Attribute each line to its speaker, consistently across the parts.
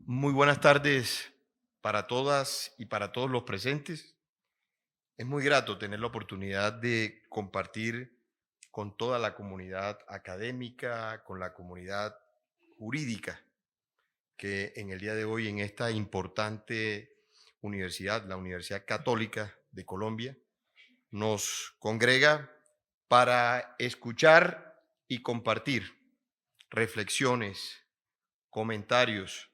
Speaker 1: Muy buenas tardes para todas y para todos los presentes. Es muy grato tener la oportunidad de compartir con toda la comunidad académica, con la comunidad jurídica, que en el día de hoy en esta importante universidad, la Universidad Católica de Colombia, nos congrega para escuchar y compartir reflexiones, comentarios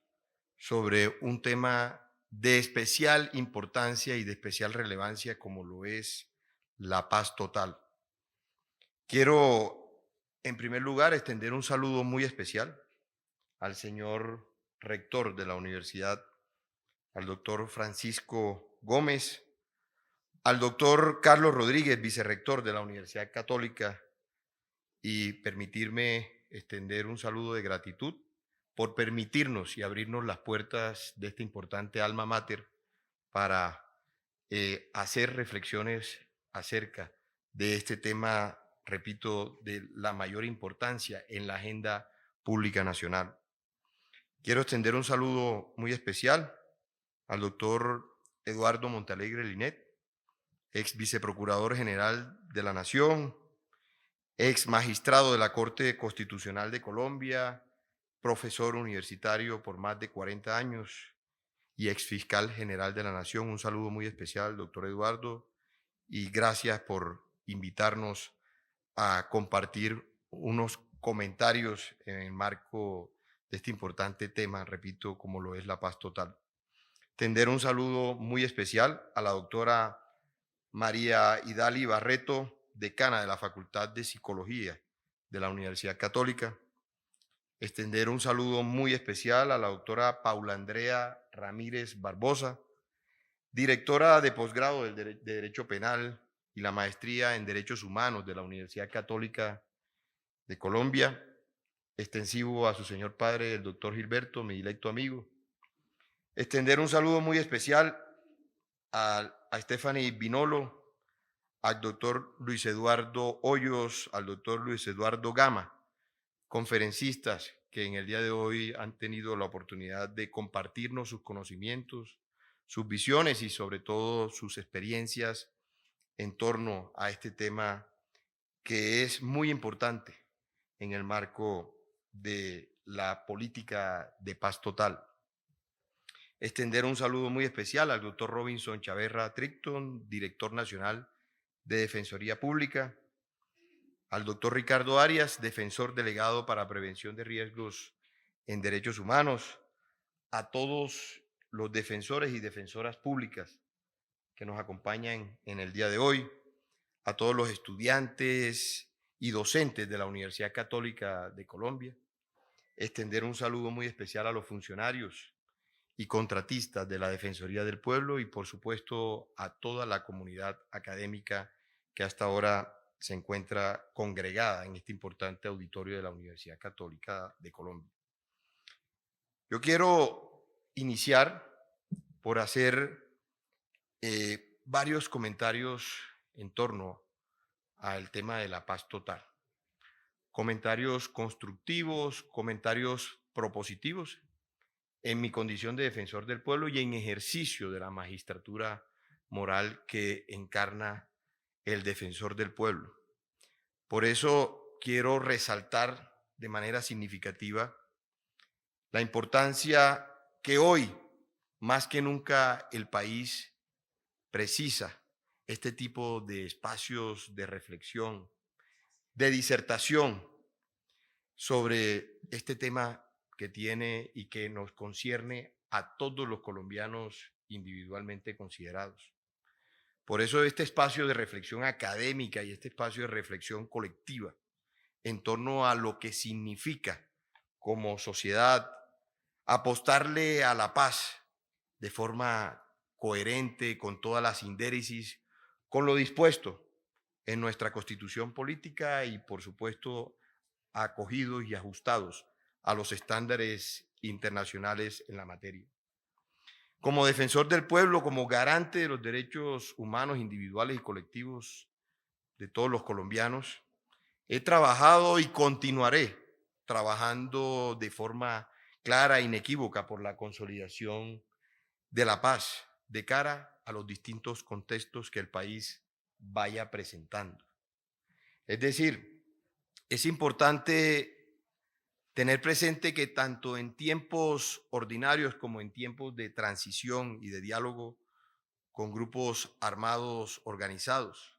Speaker 1: sobre un tema de especial importancia y de especial relevancia como lo es la paz total. Quiero, en primer lugar, extender un saludo muy especial al señor rector de la universidad, al doctor Francisco Gómez, al doctor Carlos Rodríguez, vicerrector de la Universidad Católica, y permitirme extender un saludo de gratitud por permitirnos y abrirnos las puertas de este importante alma mater para hacer reflexiones acerca de este tema, repito, de la mayor importancia en la agenda pública nacional. Quiero extender un saludo muy especial al doctor Eduardo Montalegre Linet, ex viceprocurador general de la Nación, ex magistrado de la Corte Constitucional de Colombia, profesor universitario por más de 40 años y ex fiscal general de la Nación. Un saludo muy especial, doctor Eduardo, y gracias por invitarnos a compartir unos comentarios en el marco de este importante tema, repito, como lo es la paz total. Tender un saludo muy especial a la doctora María Idali Barreto, decana de la Facultad de Psicología de la Universidad Católica. Extender un saludo muy especial a la doctora Paula Andrea Ramírez Barbosa, directora de posgrado de Derecho Penal y la maestría en Derechos Humanos de la Universidad Católica de Colombia. Extensivo a su señor padre, el doctor Gilberto, mi directo amigo. Extender un saludo muy especial a Stephanie Binolo, al doctor Luis Eduardo Hoyos, al doctor Luis Eduardo Gama, conferencistas que en el día de hoy han tenido la oportunidad de compartirnos sus conocimientos, sus visiones y sobre todo sus experiencias en torno a este tema que es muy importante en el marco de la política de paz total. Extender un saludo muy especial al doctor Robinson Chaverra Tricton, director nacional de Defensoría Pública, al doctor Ricardo Arias, defensor delegado para prevención de riesgos en derechos humanos, a todos los defensores y defensoras públicas que nos acompañan en el día de hoy, a todos los estudiantes y docentes de la Universidad Católica de Colombia, extender un saludo muy especial a los funcionarios y contratistas de la Defensoría del Pueblo y por supuesto a toda la comunidad académica que hasta ahora se encuentra congregada en este importante auditorio de la Universidad Católica de Colombia. Yo quiero iniciar por hacer varios comentarios en torno al tema de la paz total. Comentarios constructivos, comentarios propositivos en mi condición de defensor del pueblo y en ejercicio de la magistratura moral que encarna el defensor del pueblo. Por eso quiero resaltar de manera significativa la importancia que hoy, más que nunca, el país precisa este tipo de espacios de reflexión, de disertación sobre este tema que tiene y que nos concierne a todos los colombianos individualmente considerados. Por eso este espacio de reflexión académica y este espacio de reflexión colectiva en torno a lo que significa como sociedad apostarle a la paz de forma coherente, con todas las sindéresis, con lo dispuesto en nuestra constitución política y, por supuesto, acogidos y ajustados a los estándares internacionales en la materia. Como defensor del pueblo, como garante de los derechos humanos individuales y colectivos de todos los colombianos, he trabajado y continuaré trabajando de forma clara e inequívoca por la consolidación de la paz de cara a los distintos contextos que el país vaya presentando. Es decir, es importante tener presente que tanto en tiempos ordinarios como en tiempos de transición y de diálogo con grupos armados organizados,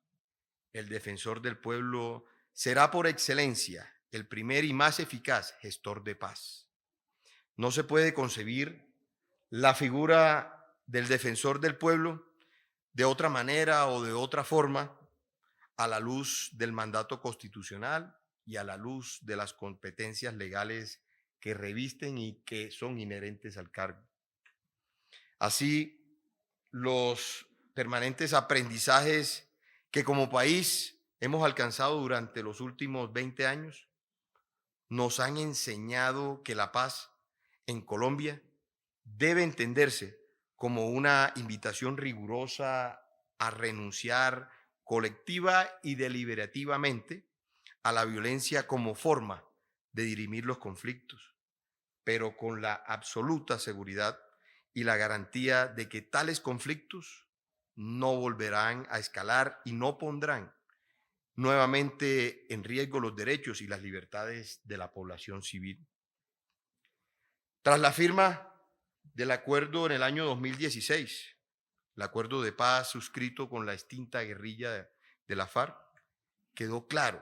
Speaker 1: el defensor del pueblo será por excelencia el primer y más eficaz gestor de paz. No se puede concebir la figura del defensor del pueblo de otra manera o de otra forma a la luz del mandato constitucional y a la luz de las competencias legales que revisten y que son inherentes al cargo. Así, los permanentes aprendizajes que como país hemos alcanzado durante los últimos 20 años nos han enseñado que la paz en Colombia debe entenderse como una invitación rigurosa a renunciar colectiva y deliberativamente a la violencia como forma de dirimir los conflictos, pero con la absoluta seguridad y la garantía de que tales conflictos no volverán a escalar y no pondrán nuevamente en riesgo los derechos y las libertades de la población civil. Tras la firma del acuerdo en el año 2016, el acuerdo de paz suscrito con la extinta guerrilla de la FARC, quedó claro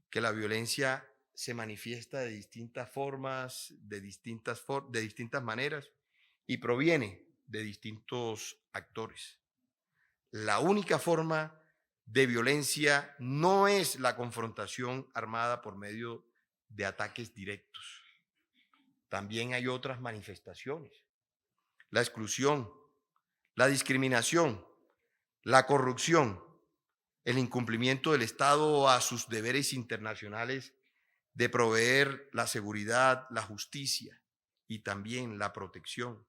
Speaker 1: que la violencia se manifiesta de distintas formas, de distintas maneras y proviene de distintos actores. La única forma de violencia no es la confrontación armada por medio de ataques directos. También hay otras manifestaciones: la exclusión, la discriminación, la corrupción, el incumplimiento del Estado a sus deberes internacionales de proveer la seguridad, la justicia y también la protección.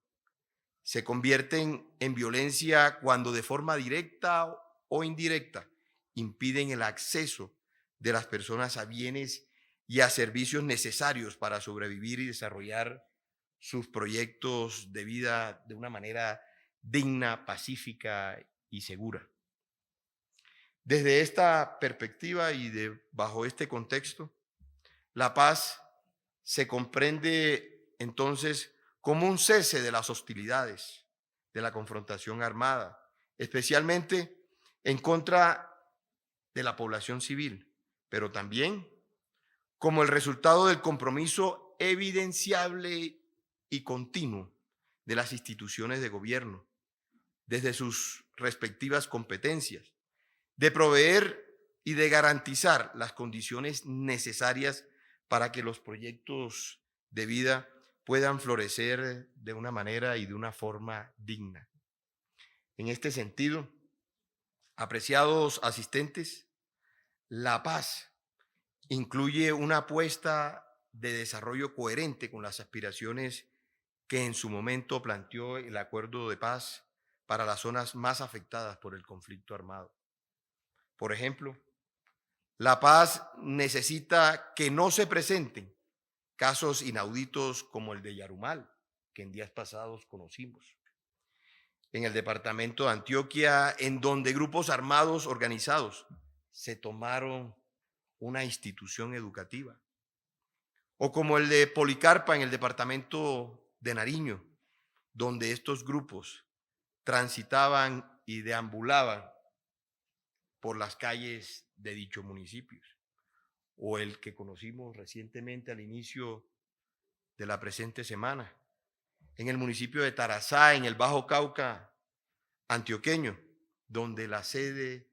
Speaker 1: Se convierten en violencia cuando de forma directa o indirecta impiden el acceso de las personas a bienes y a servicios necesarios para sobrevivir y desarrollar sus proyectos de vida de una manera digna, pacífica y segura. Desde esta perspectiva y bajo este contexto, la paz se comprende entonces como un cese de las hostilidades, de la confrontación armada, especialmente en contra de la población civil, pero también como el resultado del compromiso evidenciable y continuo de las instituciones de gobierno, desde sus respectivas competencias, de proveer y de garantizar las condiciones necesarias para que los proyectos de vida puedan florecer de una manera y de una forma digna. En este sentido, apreciados asistentes, la paz incluye una apuesta de desarrollo coherente con las aspiraciones que en su momento planteó el acuerdo de paz para las zonas más afectadas por el conflicto armado. Por ejemplo, la paz necesita que no se presenten casos inauditos como el de Yarumal, que en días pasados conocimos, en el departamento de Antioquia, en donde grupos armados organizados se tomaron una institución educativa, o como el de Policarpa en el departamento de Nariño, donde estos grupos transitaban y deambulaban por las calles de dichos municipios, o el que conocimos recientemente al inicio de la presente semana, en el municipio de Tarazá, en el Bajo Cauca antioqueño, donde la sede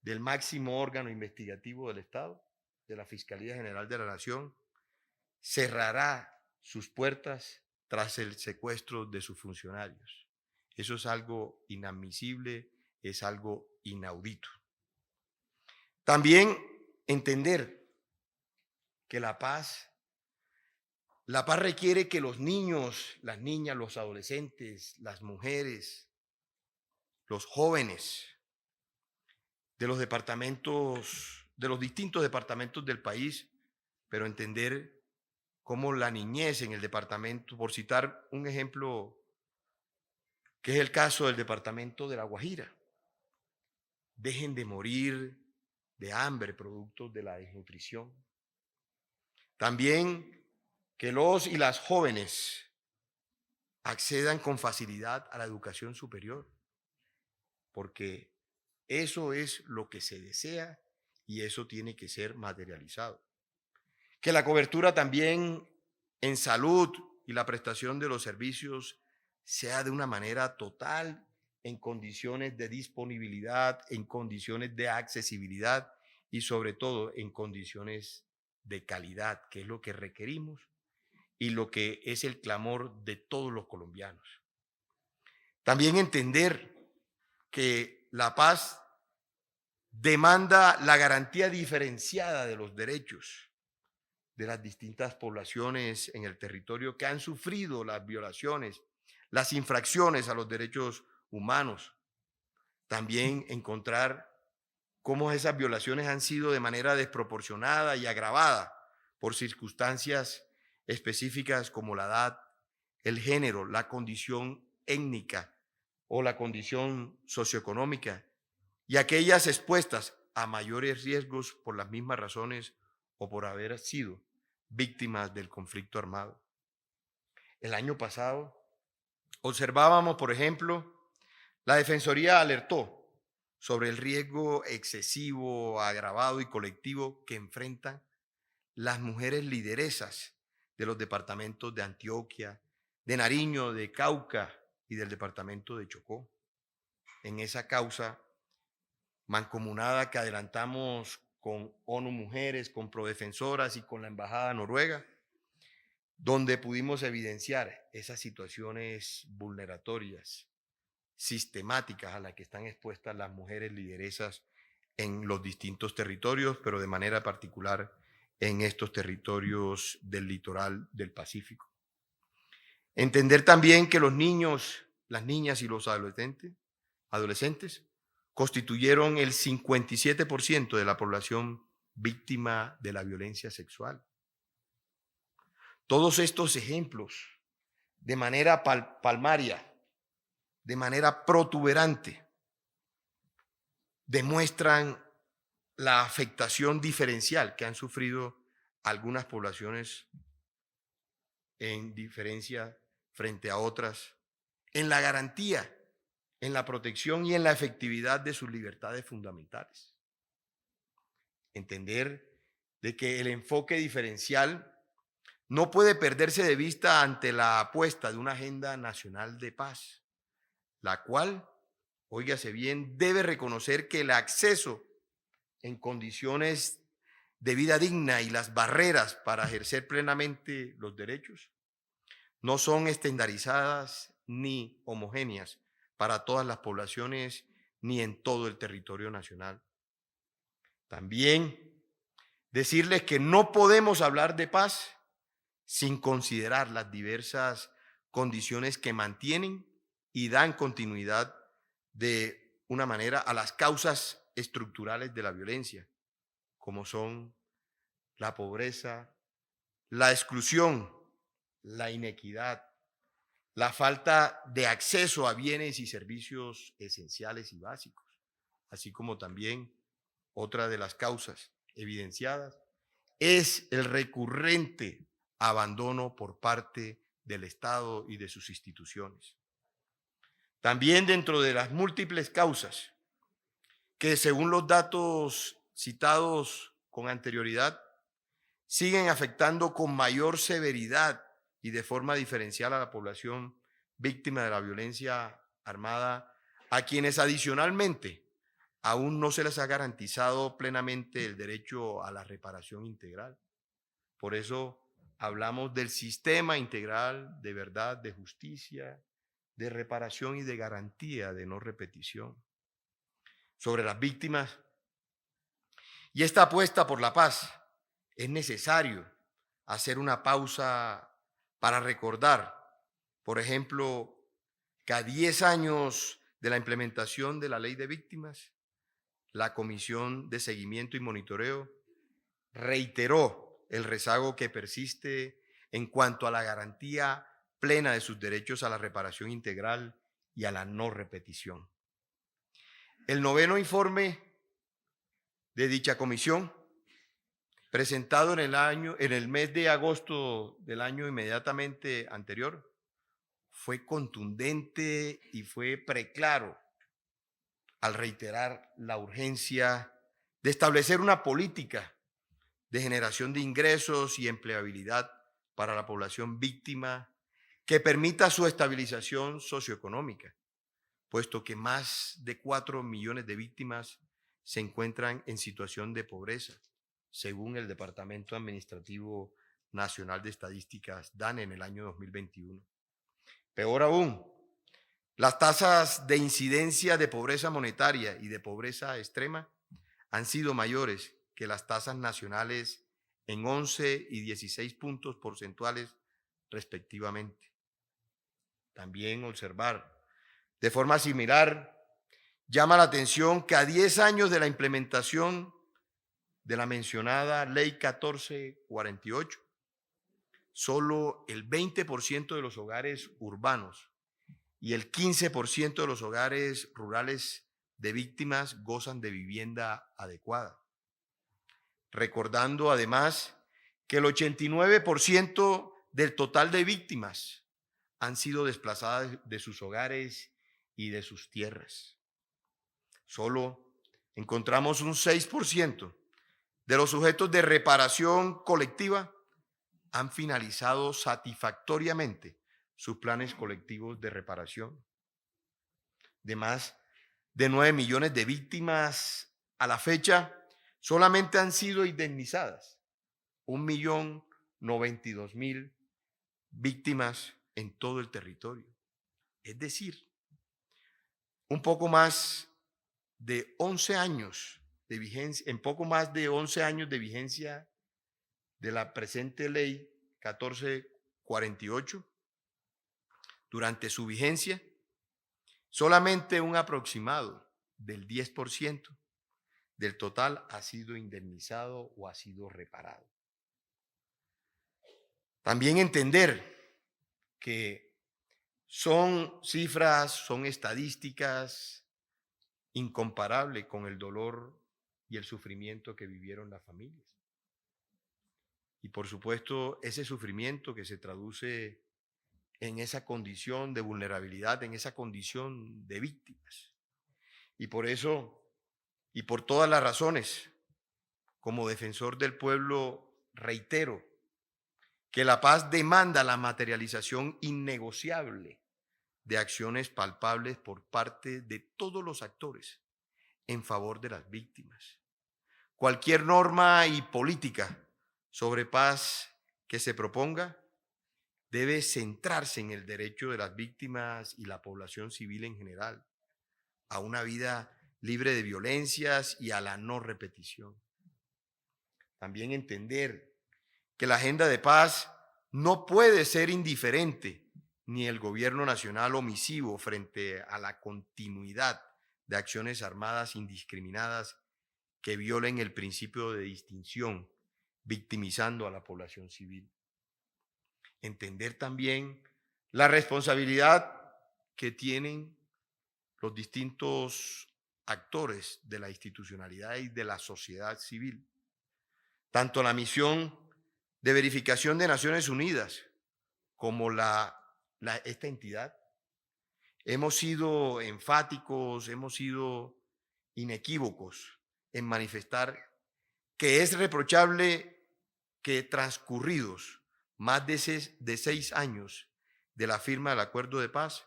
Speaker 1: del máximo órgano investigativo del Estado, de la Fiscalía General de la Nación, cerrará sus puertas tras el secuestro de sus funcionarios. Eso es algo inadmisible, es algo inaudito. También entender que la paz requiere que los niños, las niñas, los adolescentes, las mujeres, los jóvenes de los departamentos, de los distintos departamentos del país, pero entender cómo la niñez en el departamento, por citar un ejemplo que es el caso del departamento de La Guajira, dejen de morir de hambre producto de la desnutrición. También que los y las jóvenes accedan con facilidad a la educación superior, porque eso es lo que se desea y eso tiene que ser materializado. Que la cobertura también en salud y la prestación de los servicios sea de una manera total, en condiciones de disponibilidad, en condiciones de accesibilidad y sobre todo en condiciones de calidad, que es lo que requerimos y lo que es el clamor de todos los colombianos. También entender que la paz demanda la garantía diferenciada de los derechos de las distintas poblaciones en el territorio que han sufrido las violaciones, las infracciones a los derechos humanos. También encontrar cómo esas violaciones han sido de manera desproporcionada y agravada por circunstancias específicas como la edad, el género, la condición étnica o la condición socioeconómica, y aquellas expuestas a mayores riesgos por las mismas razones o por haber sido víctimas del conflicto armado. El año pasado observábamos, por ejemplo, la Defensoría alertó sobre el riesgo excesivo, agravado y colectivo que enfrentan las mujeres lideresas de los departamentos de Antioquia, de Nariño, de Cauca y del departamento de Chocó. En esa causa mancomunada que adelantamos con ONU Mujeres, con Prodefensoras y con la Embajada Noruega, donde pudimos evidenciar esas situaciones vulneratorias, sistemáticas a las que están expuestas las mujeres lideresas en los distintos territorios, pero de manera particular en estos territorios del litoral del Pacífico. Entender también que los niños, las niñas y los adolescentes constituyeron el 57% de la población víctima de la violencia sexual. Todos estos ejemplos, de manera palmaria, de manera protuberante, demuestran la afectación diferencial que han sufrido algunas poblaciones en diferencia frente a otras, en la garantía, en la protección y en la efectividad de sus libertades fundamentales. Entender de que el enfoque diferencial no puede perderse de vista ante la apuesta de una agenda nacional de paz, la cual, óigase bien, debe reconocer que el acceso en condiciones de vida digna y las barreras para ejercer plenamente los derechos no son estandarizadas ni homogéneas para todas las poblaciones ni en todo el territorio nacional. También decirles que no podemos hablar de paz sin considerar las diversas condiciones que mantienen y dan continuidad de una manera a las causas estructurales de la violencia, como son la pobreza, la exclusión, la inequidad, la falta de acceso a bienes y servicios esenciales y básicos, así como también otra de las causas evidenciadas es el recurrente abandono por parte del Estado y de sus instituciones. También dentro de las múltiples causas que, según los datos citados con anterioridad, siguen afectando con mayor severidad y de forma diferencial a la población víctima de la violencia armada, a quienes adicionalmente aún no se les ha garantizado plenamente el derecho a la reparación integral. Por eso hablamos del sistema integral de verdad, de justicia, de reparación y de garantía de no repetición. Sobre las víctimas y esta apuesta por la paz, es necesario hacer una pausa para recordar, por ejemplo, que a 10 años de la implementación de la Ley de Víctimas, la Comisión de Seguimiento y Monitoreo reiteró el rezago que persiste en cuanto a la garantía plena de sus derechos a la reparación integral y a la no repetición. El noveno informe de dicha comisión, presentado en el mes de agosto del año inmediatamente anterior, fue contundente y fue preclaro al reiterar la urgencia de establecer una política de generación de ingresos y empleabilidad para la población víctima que permita su estabilización socioeconómica, puesto que más de 4 millones de víctimas se encuentran en situación de pobreza, según el Departamento Administrativo Nacional de Estadísticas, DANE, en el año 2021. Peor aún, las tasas de incidencia de pobreza monetaria y de pobreza extrema han sido mayores que las tasas nacionales en 11 y 16 puntos porcentuales respectivamente. También observar, de forma similar, llama la atención que a 10 años de la implementación de la mencionada Ley 1448, solo el 20% de los hogares urbanos y el 15% de los hogares rurales de víctimas gozan de vivienda adecuada. Recordando además que el 89% del total de víctimas han sido desplazadas de sus hogares y de sus tierras. Solo encontramos un 6% de los sujetos de reparación colectiva han finalizado satisfactoriamente sus planes colectivos de reparación. De más de 9 millones de víctimas a la fecha, solamente han sido indemnizadas 1.092.000 víctimas en todo el territorio. Es decir, un poco más de 11 años de vigencia, en poco más de 11 años de vigencia de la presente ley 1448, durante su vigencia, solamente un aproximado del 10% del total ha sido indemnizado o ha sido reparado. También entender que son cifras, son estadísticas incomparables con el dolor y el sufrimiento que vivieron las familias. Y por supuesto, ese sufrimiento que se traduce en esa condición de vulnerabilidad, en esa condición de víctimas. Y por eso, y por todas las razones, como defensor del pueblo, reitero que la paz demanda la materialización innegociable de acciones palpables por parte de todos los actores en favor de las víctimas. Cualquier norma y política sobre paz que se proponga debe centrarse en el derecho de las víctimas y la población civil en general a una vida libre de violencias y a la no repetición. También entender que la agenda de paz no puede ser indiferente, ni el gobierno nacional omisivo frente a la continuidad de acciones armadas indiscriminadas que violen el principio de distinción, victimizando a la población civil. Entender también la responsabilidad que tienen los distintos actores de la institucionalidad y de la sociedad civil. Tanto la misión de verificación de Naciones Unidas como esta entidad, hemos sido enfáticos, hemos sido inequívocos en manifestar que es reprochable que transcurridos más de 6 años de la firma del acuerdo de paz,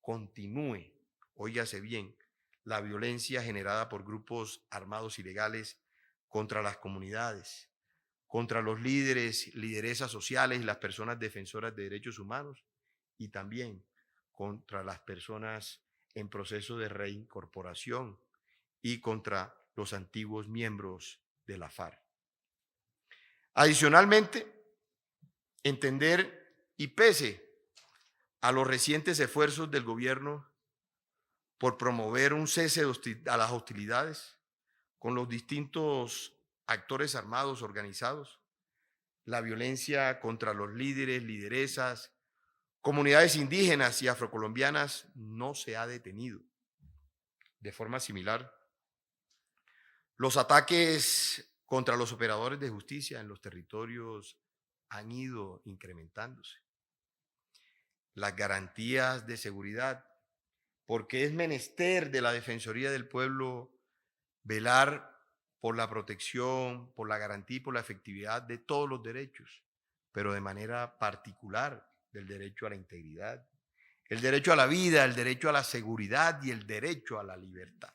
Speaker 1: continúe, óigase bien, la violencia generada por grupos armados ilegales contra las comunidades, contra los líderes, lideresas sociales y las personas defensoras de derechos humanos, y también contra las personas en proceso de reincorporación y contra los antiguos miembros de la FARC. Adicionalmente, entender y pese a los recientes esfuerzos del gobierno por promover un cese a las hostilidades con los distintos actores armados organizados, la violencia contra los líderes, lideresas, comunidades indígenas y afrocolombianas no se ha detenido. De forma similar, los ataques contra los operadores de justicia en los territorios han ido incrementándose. Las garantías de seguridad, porque es menester de la Defensoría del Pueblo velar por la protección, por la garantía y por la efectividad de todos los derechos, pero de manera particular del derecho a la integridad, el derecho a la vida, el derecho a la seguridad y el derecho a la libertad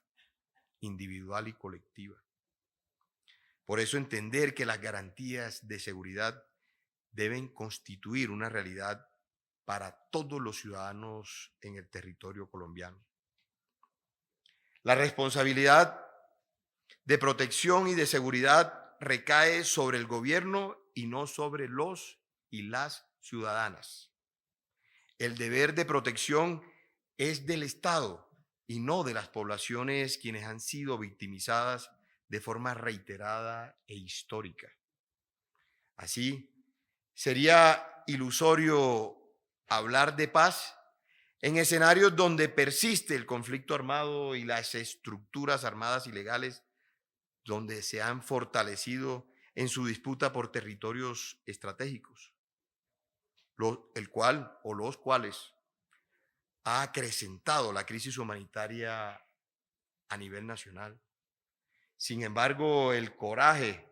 Speaker 1: individual y colectiva. Por eso entender que las garantías de seguridad deben constituir una realidad para todos los ciudadanos en el territorio colombiano. La responsabilidad de protección y de seguridad recae sobre el gobierno y no sobre los y las ciudadanas. El deber de protección es del Estado y no de las poblaciones quienes han sido victimizadas de forma reiterada e histórica. Así, sería ilusorio hablar de paz en escenarios donde persiste el conflicto armado y las estructuras armadas ilegales, donde se han fortalecido en su disputa por territorios estratégicos, el cual o los cuales ha acrecentado la crisis humanitaria a nivel nacional. Sin embargo, el coraje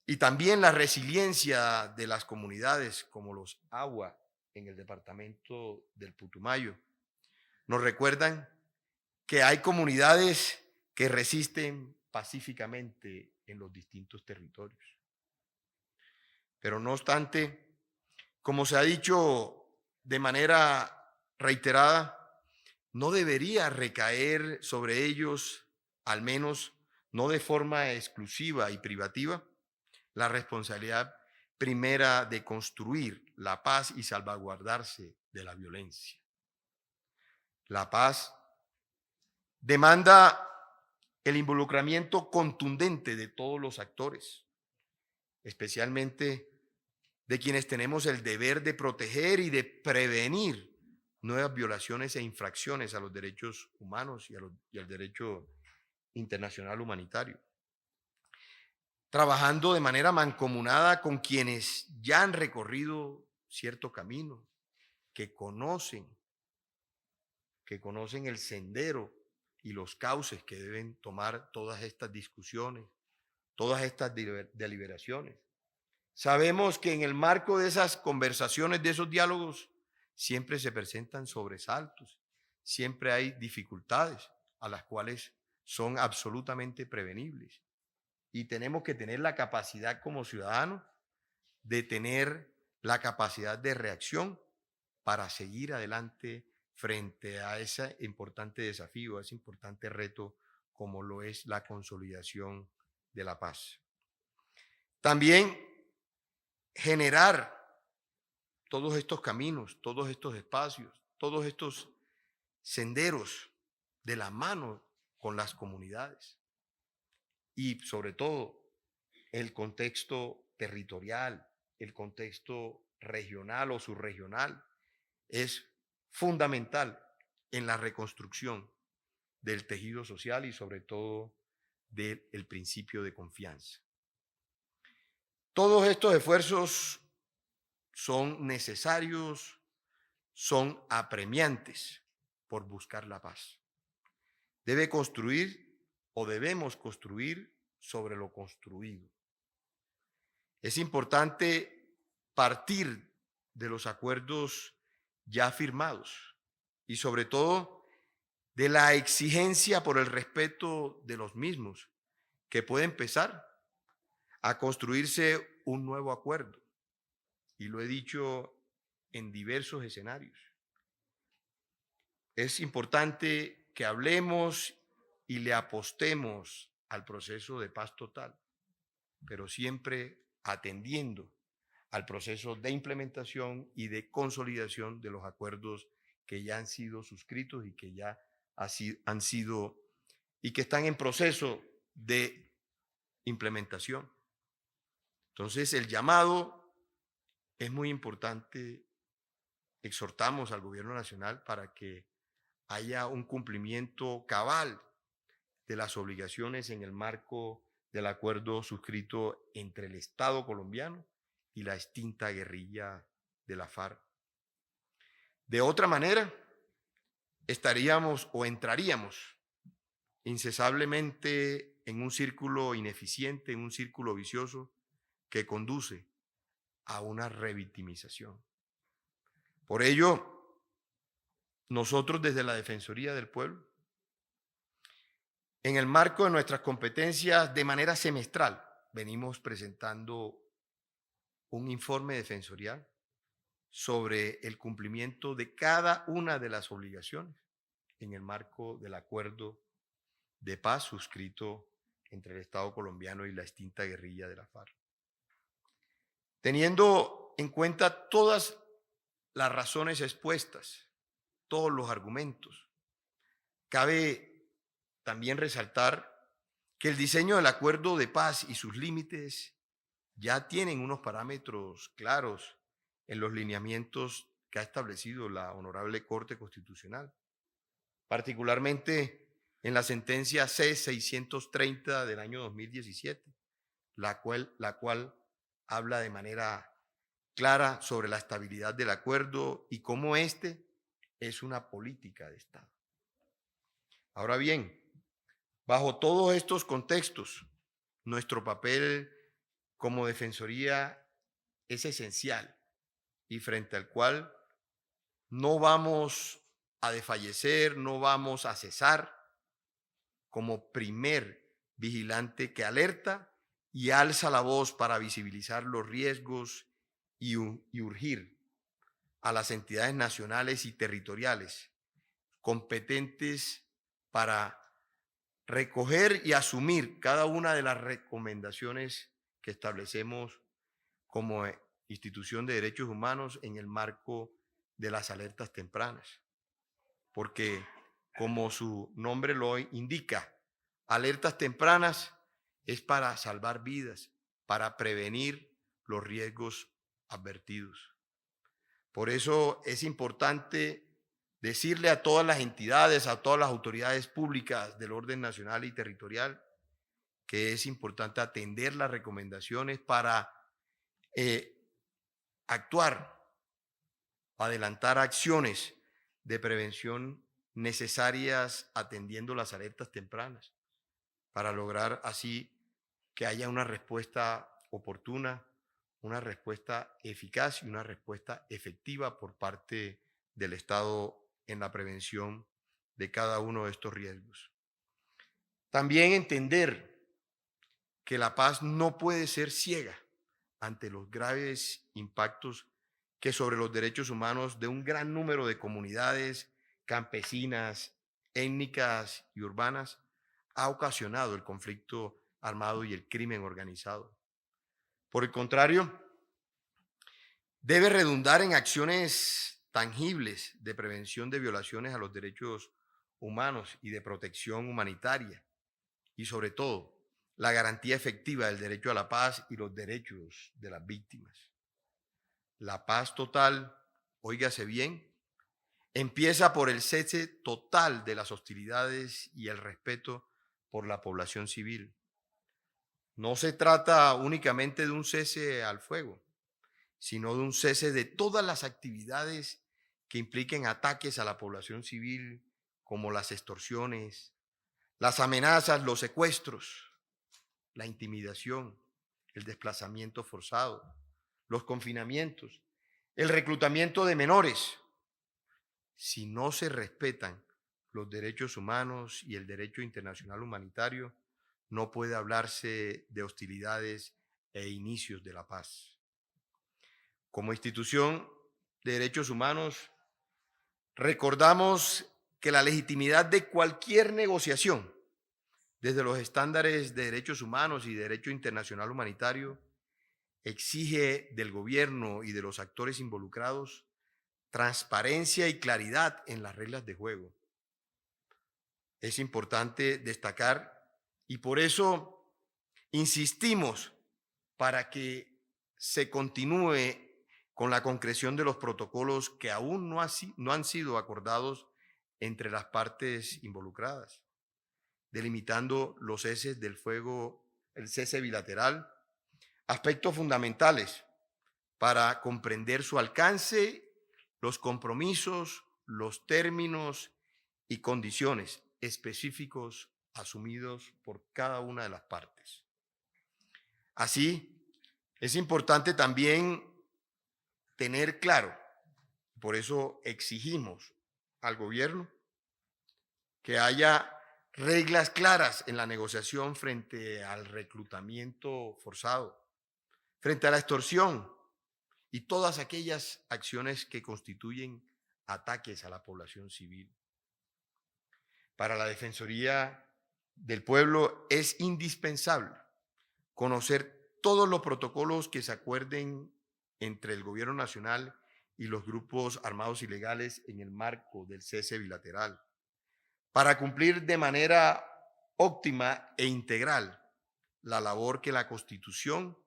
Speaker 1: y también la resiliencia de las comunidades, como los Agua en el departamento del Putumayo, nos recuerdan que hay comunidades que resisten pacíficamente en los distintos territorios. Pero no obstante, como se ha dicho de manera reiterada, no debería recaer sobre ellos, al menos no de forma exclusiva y privativa, la responsabilidad primera de construir la paz y salvaguardarse de la violencia. La paz demanda el involucramiento contundente de todos los actores, especialmente de quienes tenemos el deber de proteger y de prevenir nuevas violaciones e infracciones a los derechos humanos y al derecho internacional humanitario. Trabajando de manera mancomunada con quienes ya han recorrido cierto camino, que conocen el sendero y los cauces que deben tomar todas estas discusiones, todas estas deliberaciones. Sabemos que en el marco de esas conversaciones, de esos diálogos, siempre se presentan sobresaltos, siempre hay dificultades a las cuales son absolutamente prevenibles. Y tenemos que tener la capacidad como ciudadanos de tener la capacidad de reacción para seguir adelante frente a ese importante desafío, a ese importante reto como lo es la consolidación de la paz. También generar todos estos caminos, todos estos espacios, todos estos senderos de la mano con las comunidades y sobre todo el contexto territorial, el contexto regional o subregional es fundamental en la reconstrucción del tejido social y sobre todo del principio de confianza. Todos estos esfuerzos son necesarios, son apremiantes por buscar la paz. Debemos construir sobre lo construido. Es importante partir de los acuerdos ya firmados y sobre todo de la exigencia por el respeto de los mismos, que puede empezar a construirse un nuevo acuerdo. Y lo he dicho en diversos escenarios. Es importante que hablemos y le apostemos al proceso de paz total, pero siempre atendiendo al proceso de implementación y de consolidación de los acuerdos que ya han sido suscritos y que ya han sido y que están en proceso de implementación. Entonces, el llamado es muy importante. Exhortamos al gobierno nacional para que haya un cumplimiento cabal de las obligaciones en el marco del acuerdo suscrito entre el Estado colombiano y la extinta guerrilla de la FARC. De otra manera, estaríamos o entraríamos incesablemente en un círculo ineficiente, en un círculo vicioso que conduce a una revictimización. Por ello, nosotros desde la Defensoría del Pueblo, en el marco de nuestras competencias, de manera semestral, venimos presentando un informe defensorial sobre el cumplimiento de cada una de las obligaciones en el marco del acuerdo de paz suscrito entre el Estado colombiano y la extinta guerrilla de la FARC. Teniendo en cuenta todas las razones expuestas, todos los argumentos, cabe también resaltar que el diseño del acuerdo de paz y sus límites ya tienen unos parámetros claros en los lineamientos que ha establecido la Honorable Corte Constitucional, particularmente en la sentencia C-630 del año 2017, la cual habla de manera clara sobre la estabilidad del acuerdo y cómo este es una política de Estado. Ahora bien, bajo todos estos contextos, nuestro papel como Defensoría es esencial y frente al cual no vamos a desfallecer, no vamos a cesar como primer vigilante que alerta y alza la voz para visibilizar los riesgos y urgir a las entidades nacionales y territoriales competentes para recoger y asumir cada una de las recomendaciones que establecemos como institución de derechos humanos en el marco de las alertas tempranas. Porque, como su nombre lo indica, alertas tempranas es para salvar vidas, para prevenir los riesgos advertidos. Por eso es importante decirle a todas las entidades, a todas las autoridades públicas del orden nacional y territorial, que es importante atender las recomendaciones para actuar, adelantar acciones de prevención necesarias atendiendo las alertas tempranas, para lograr así que haya una respuesta oportuna, una respuesta eficaz y una respuesta efectiva por parte del Estado en la prevención de cada uno de estos riesgos. También entender que la paz no puede ser ciega ante los graves impactos que sobre los derechos humanos de un gran número de comunidades campesinas, étnicas y urbanas ha ocasionado el conflicto armado y el crimen organizado. Por el contrario, debe redundar en acciones tangibles de prevención de violaciones a los derechos humanos y de protección humanitaria y sobre todo la garantía efectiva del derecho a la paz y los derechos de las víctimas. La paz total, óigase bien, empieza por el cese total de las hostilidades y el respeto por la población civil. No se trata únicamente de un cese al fuego, sino de un cese de todas las actividades que impliquen ataques a la población civil, como las extorsiones, las amenazas, los secuestros, la intimidación, el desplazamiento forzado, los confinamientos, el reclutamiento de menores. Si no se respetan los derechos humanos y el derecho internacional humanitario, no puede hablarse de hostilidades e inicios de la paz. Como institución de derechos humanos, recordamos que la legitimidad de cualquier negociación, desde los estándares de derechos humanos y derecho internacional humanitario, exige del gobierno y de los actores involucrados transparencia y claridad en las reglas de juego. Es importante destacar y por eso insistimos para que se continúe con la concreción de los protocolos que aún no han sido acordados entre las partes involucradas, delimitando los ceses del fuego, el cese bilateral, aspectos fundamentales para comprender su alcance, los compromisos, los términos y condiciones específicos asumidos por cada una de las partes. Así, es importante también tener claro, por eso exigimos al gobierno que haya reglas claras en la negociación frente al reclutamiento forzado, frente a la extorsión y todas aquellas acciones que constituyen ataques a la población civil. Para la Defensoría del Pueblo es indispensable conocer todos los protocolos que se acuerden entre el Gobierno Nacional y los grupos armados ilegales en el marco del cese bilateral, para cumplir de manera óptima e integral la labor que la Constitución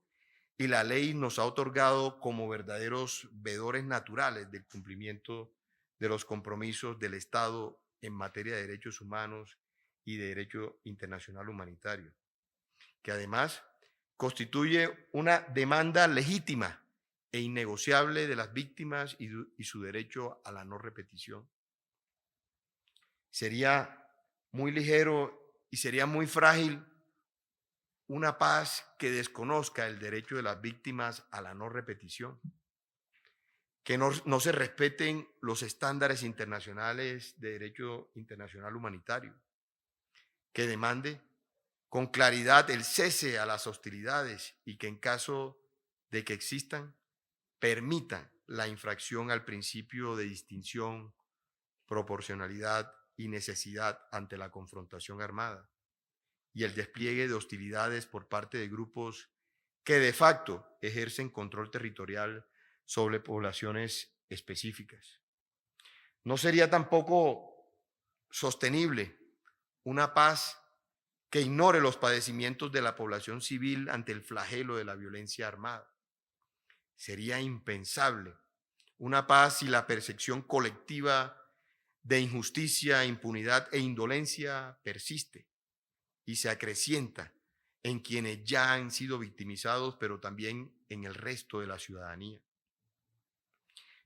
Speaker 1: y la ley nos ha otorgado como verdaderos veedores naturales del cumplimiento de los compromisos del Estado en materia de derechos humanos y de derecho internacional humanitario, que además constituye una demanda legítima e innegociable de las víctimas y su derecho a la no repetición. Sería muy ligero y sería muy frágil una paz que desconozca el derecho de las víctimas a la no repetición, que no se respeten los estándares internacionales de derecho internacional humanitario, que demande con claridad el cese a las hostilidades y que en caso de que existan, permitan la infracción al principio de distinción, proporcionalidad y necesidad ante la confrontación armada y el despliegue de hostilidades por parte de grupos que de facto ejercen control territorial sobre poblaciones específicas. No sería tampoco sostenible una paz que ignore los padecimientos de la población civil ante el flagelo de la violencia armada. Sería impensable una paz si la percepción colectiva de injusticia, impunidad e indolencia persiste y se acrecienta en quienes ya han sido victimizados, pero también en el resto de la ciudadanía.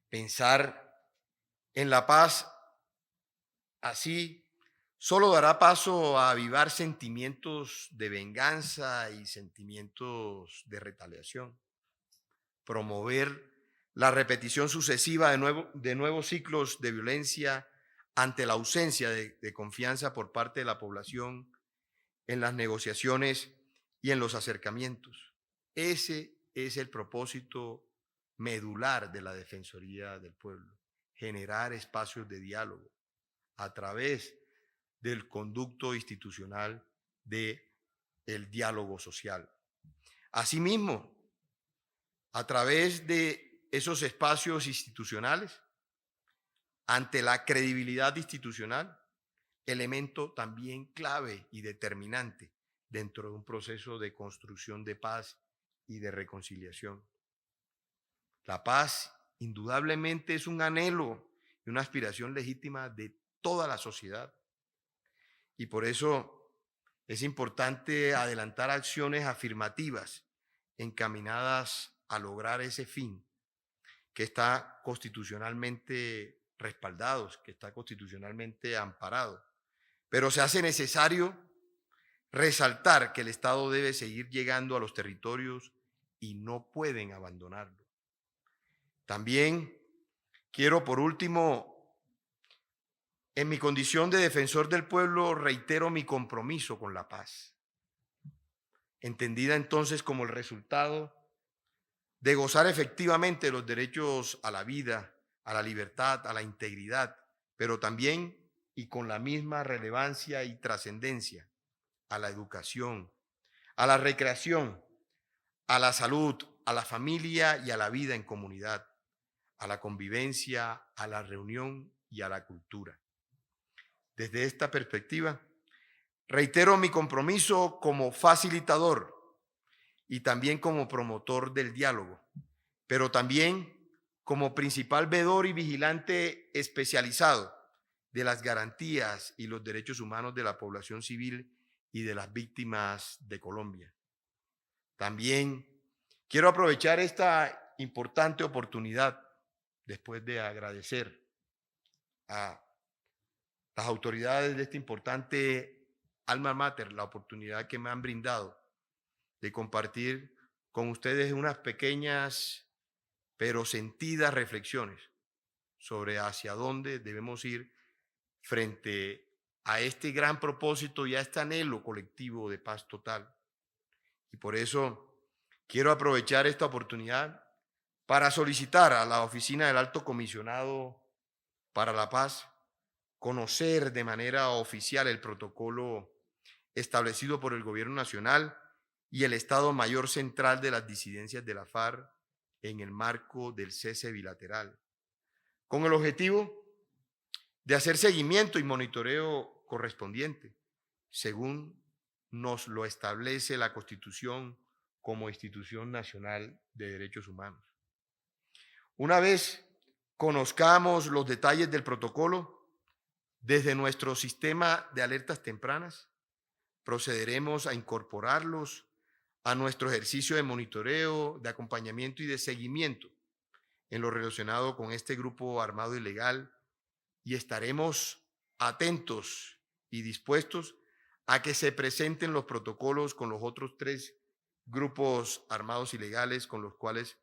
Speaker 1: Pensar en la paz así solo dará paso a avivar sentimientos de venganza y sentimientos de retaliación. Promover la repetición sucesiva de nuevos ciclos de violencia ante la ausencia de confianza por parte de la población en las negociaciones y en los acercamientos. Ese es el propósito medular de la Defensoría del Pueblo, generar espacios de diálogo a través del conducto institucional del diálogo social. Asimismo, a través de esos espacios institucionales, ante la credibilidad institucional, elemento también clave y determinante dentro de un proceso de construcción de paz y de reconciliación. La paz indudablemente es un anhelo y una aspiración legítima de toda la sociedad. Y por eso es importante adelantar acciones afirmativas encaminadas a lograr ese fin que está constitucionalmente respaldado, que está constitucionalmente amparado. Pero se hace necesario resaltar que el Estado debe seguir llegando a los territorios y no pueden abandonarlo. También quiero, por último, en mi condición de defensor del pueblo, reitero mi compromiso con la paz, entendida entonces como el resultado de gozar efectivamente los derechos a la vida, a la libertad, a la integridad, pero también y con la misma relevancia y trascendencia a la educación, a la recreación, a la salud, a la familia y a la vida en comunidad, a la convivencia, a la reunión y a la cultura. Desde esta perspectiva, reitero mi compromiso como facilitador y también como promotor del diálogo, pero también como principal veedor y vigilante especializado de las garantías y los derechos humanos de la población civil y de las víctimas de Colombia. También quiero aprovechar esta importante oportunidad, después de agradecer a las autoridades de este importante alma mater la oportunidad que me han brindado de compartir con ustedes unas pequeñas pero sentidas reflexiones sobre hacia dónde debemos ir frente a este gran propósito y a este anhelo colectivo de paz total. Y por eso quiero aprovechar esta oportunidad para solicitar a la Oficina del Alto Comisionado para la Paz conocer de manera oficial el protocolo establecido por el Gobierno Nacional y el Estado Mayor Central de las disidencias de la FARC en el marco del cese bilateral, con el objetivo de hacer seguimiento y monitoreo correspondiente, según nos lo establece la Constitución como institución nacional de derechos humanos. Una vez conozcamos los detalles del protocolo, desde nuestro sistema de alertas tempranas, procederemos a incorporarlos a nuestro ejercicio de monitoreo, de acompañamiento y de seguimiento en lo relacionado con este grupo armado ilegal, y estaremos atentos y dispuestos a que se presenten los protocolos con los otros 3 grupos armados ilegales con los cuales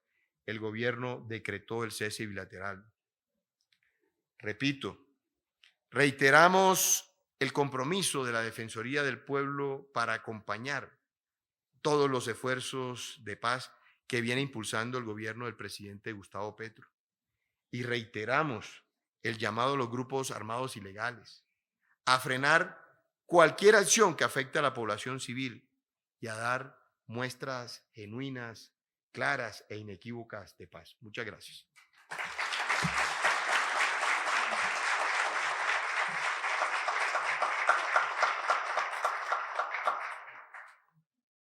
Speaker 1: el gobierno decretó el cese bilateral. Repito, reiteramos el compromiso de la Defensoría del Pueblo para acompañar todos los esfuerzos de paz que viene impulsando el gobierno del presidente Gustavo Petro. Y reiteramos el llamado a los grupos armados ilegales a frenar cualquier acción que afecte a la población civil y a dar muestras genuinas, claras e inequívocas de paz. Muchas gracias.